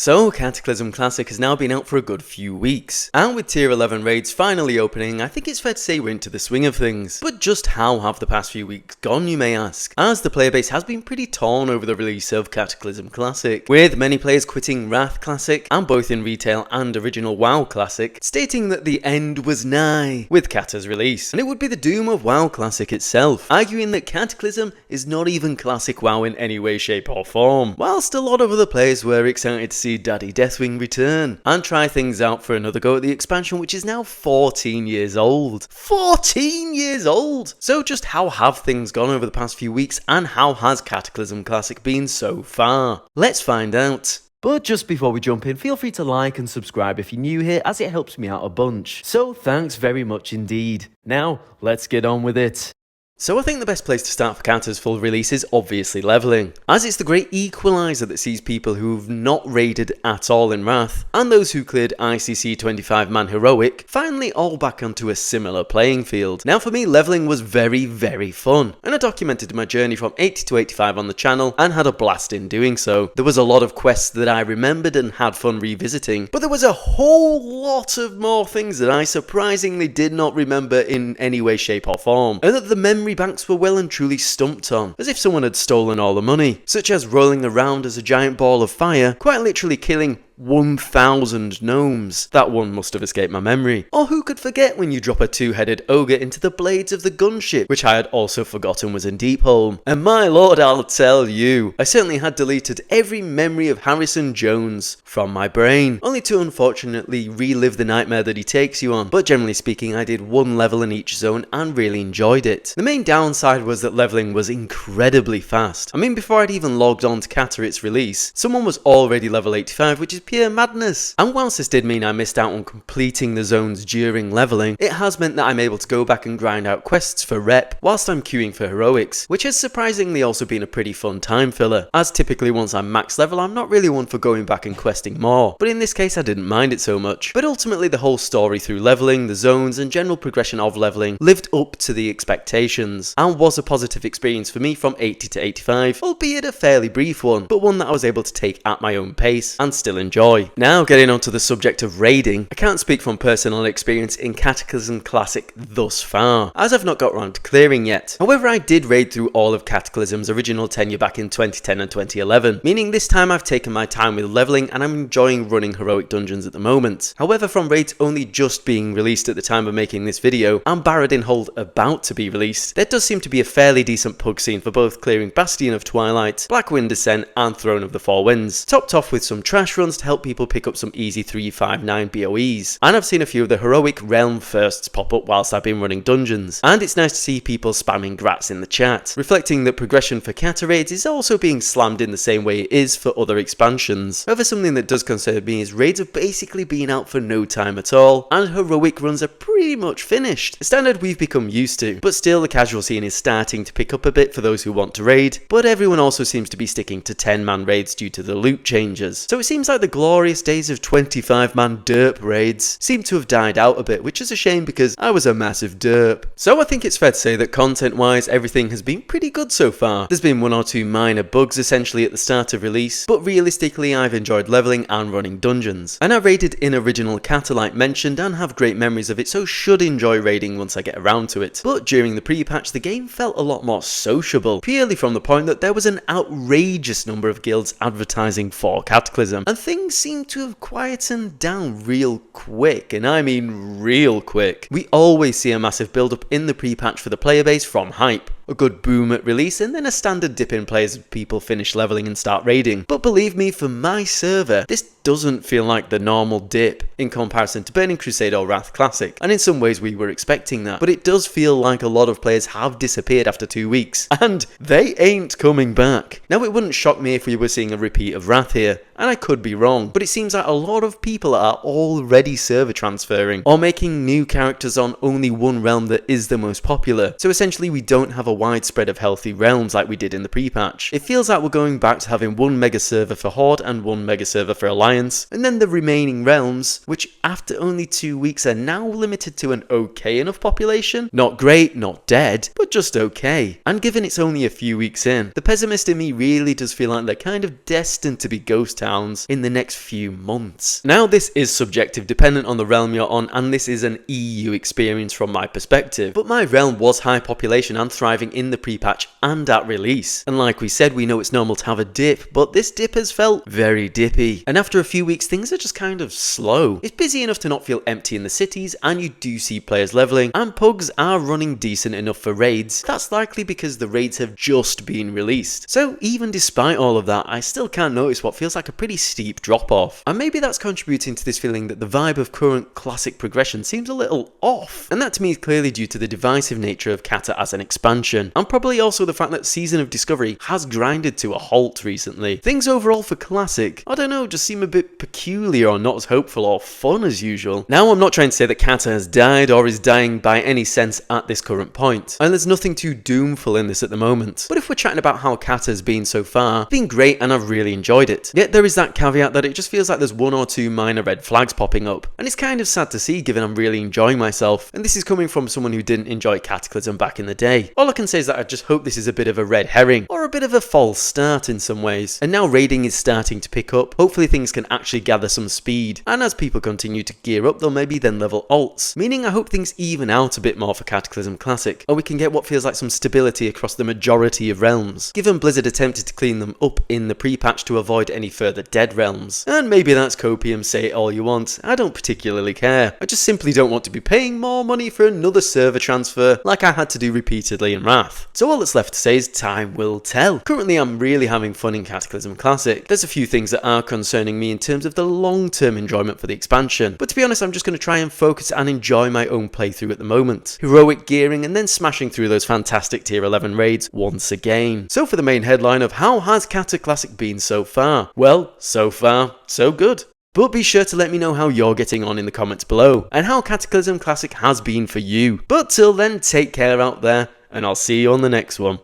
So, Cataclysm Classic has now been out for a good few weeks, and with tier 11 raids finally opening, I think it's fair to say we're into the swing of things. But just how have the past few weeks gone, you may ask, as the player base has been pretty torn over the release of Cataclysm Classic, with many players quitting Wrath Classic, and both in retail and original WoW Classic, stating that the end was nigh with Cata's release, and it would be the doom of WoW Classic itself, arguing that Cataclysm is not even Classic WoW in any way, shape or form, whilst a lot of other players were excited to see Daddy Deathwing return and try things out for another go at the expansion, which is now 14 years old. 14 years old! So just how have things gone over the past few weeks, and how has Cataclysm Classic been so far? Let's find out. But just before we jump in, feel free to like and subscribe if you're new here, as it helps me out a bunch. So thanks very much indeed. Now, let's get on with it. So I think the best place to start for Cata's full release is obviously leveling, as it's the great equaliser that sees people who've not raided at all in Wrath, and those who cleared ICC 25-man Heroic, finally all back onto a similar playing field. Now for me, leveling was very fun, and I documented my journey from 80 to 85 on the channel, and had a blast in doing so. There was a lot of quests that I remembered and had fun revisiting, but there was a whole lot of more things that I surprisingly did not remember in any way, shape or form, and that the memory banks were well and truly stumped on, as if someone had stolen all the money, such as rolling around as a giant ball of fire, quite literally killing 1,000 gnomes. That one must have escaped my memory. Or who could forget when you drop a two-headed ogre into the blades of the gunship, which I had also forgotten was in Deepholm. And my lord, I'll tell you, I certainly had deleted every memory of Harrison Jones from my brain, only to unfortunately relive the nightmare that he takes you on. But generally speaking, I did one level in each zone and really enjoyed it. The main downside was that leveling was incredibly fast. I mean, before I'd even logged on to Cata its release, someone was already level 85, which is pure madness. And whilst this did mean I missed out on completing the zones during leveling, it has meant that I'm able to go back and grind out quests for rep whilst I'm queuing for heroics, which has surprisingly also been a pretty fun time filler, as typically once I'm max level I'm not really one for going back and questing more, but in this case I didn't mind it so much. But ultimately the whole story through leveling, the zones and general progression of leveling lived up to the expectations, and was a positive experience for me from 80 to 85, albeit a fairly brief one, but one that I was able to take at my own pace and still enjoy. Now getting onto the subject of raiding, I can't speak from personal experience in Cataclysm Classic thus far, as I've not got around to clearing yet. However, I did raid through all of Cataclysm's original tenure back in 2010 and 2011, meaning this time I've taken my time with leveling and I'm enjoying running heroic dungeons at the moment. However, from raids only just being released at the time of making this video, and Barradin Hold about to be released, there does seem to be a fairly decent pug scene for both clearing Bastion of Twilight, Blackwind Descent and Throne of the Four Winds, topped off with some trash runs to help people pick up some easy 359 BOEs. And I've seen a few of the heroic realm firsts pop up whilst I've been running dungeons, and it's nice to see people spamming grats in the chat, reflecting that progression for Cata raids is also being slammed in the same way it is for other expansions. However, something that does concern me is raids have basically been out for no time at all, and heroic runs are pretty much finished, a standard we've become used to, but still the casual scene is starting to pick up a bit for those who want to raid, but everyone also seems to be sticking to 10-man raids due to the loot changes. So it seems like the glorious days of 25-man derp raids seem to have died out a bit, which is a shame because I was a massive derp. So I think it's fair to say that content-wise everything has been pretty good so far. There's been one or two minor bugs essentially at the start of release, but realistically I've enjoyed leveling and running dungeons. And I raided in original Cata like mentioned and have great memories of it, so should enjoy raiding once I get around to it. But during the pre-patch the game felt a lot more sociable, purely from the point that there was an outrageous number of guilds advertising for Cataclysm, and things seem to have quietened down real quick, and I mean real quick. We always see a massive build up in the pre-patch for the player base from hype, a good boom at release, and then a standard dip in players as people finish leveling and start raiding. But believe me, for my server, this doesn't feel like the normal dip in comparison to Burning Crusade or Wrath Classic, and in some ways we were expecting that, but it does feel like a lot of players have disappeared after 2 weeks, and they ain't coming back. Now it wouldn't shock me if we were seeing a repeat of Wrath here, and I could be wrong, but it seems like a lot of people are already server transferring, or making new characters on only one realm that is the most popular, so essentially we don't have a wide spread of healthy realms like we did in the pre-patch. It feels like we're going back to having one mega server for Horde and one mega server for Alliance, and then the remaining realms, which after only 2 weeks are now limited to an okay enough population. Not great, not dead, but just okay. And given it's only a few weeks in, the pessimist in me really does feel like they're kind of destined to be ghost towns in the next few months. Now this is subjective dependent on the realm you're on, and this is an EU experience from my perspective, but my realm was high population and thriving in the pre-patch and at release. And like we said, we know it's normal to have a dip, but this dip has felt very dippy. And after a few weeks, things are just kind of slow. It's busy enough to not feel empty in the cities, and you do see players leveling, and pugs are running decent enough for raids. That's likely because the raids have just been released. So even despite all of that, I still can't notice what feels like a pretty steep drop off. And maybe that's contributing to this feeling that the vibe of current classic progression seems a little off. And that to me is clearly due to the divisive nature of Cata as an expansion, and probably also the fact that Season of Discovery has grinded to a halt recently. Things overall for Classic, I don't know, just seem a bit peculiar or not as hopeful or fun as usual. Now I'm not trying to say that Cata has died or is dying by any sense at this current point, and there's nothing too doomful in this at the moment. But if we're chatting about how Cata has been so far, it's been great and I've really enjoyed it. Yet there is that caveat that it just feels like there's one or two minor red flags popping up, and it's kind of sad to see given I'm really enjoying myself, and this is coming from someone who didn't enjoy Cataclysm back in the day. All I can say is that I just hope this is a bit of a red herring, or a bit of a false start in some ways. And now raiding is starting to pick up, hopefully things can actually gather some speed, and as people continue to gear up they'll maybe then level alts, meaning I hope things even out a bit more for Cataclysm Classic, or we can get what feels like some stability across the majority of realms, given Blizzard attempted to clean them up in the pre-patch to avoid any further dead realms. And maybe that's copium, say it all you want, I don't particularly care. I just simply don't want to be paying more money for another server transfer like I had to do repeatedly in Wrath. So all that's left to say is time will tell. Currently I'm really having fun in Cataclysm Classic. There's a few things that are concerning me in terms of the long-term enjoyment for the expansion, but to be honest I'm just going to try and focus and enjoy my own playthrough at the moment. Heroic gearing and then smashing through those fantastic tier 11 raids once again. So for the main headline of how has Cata Classic been so far? Well, so far, so good. But be sure to let me know how you're getting on in the comments below, and how Cataclysm Classic has been for you. But till then, take care out there, and I'll see you on the next one.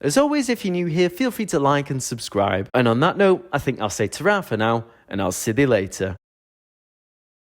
As always, if you're new here, feel free to like and subscribe. And on that note, I think I'll say ta-ra for now, and I'll see you later.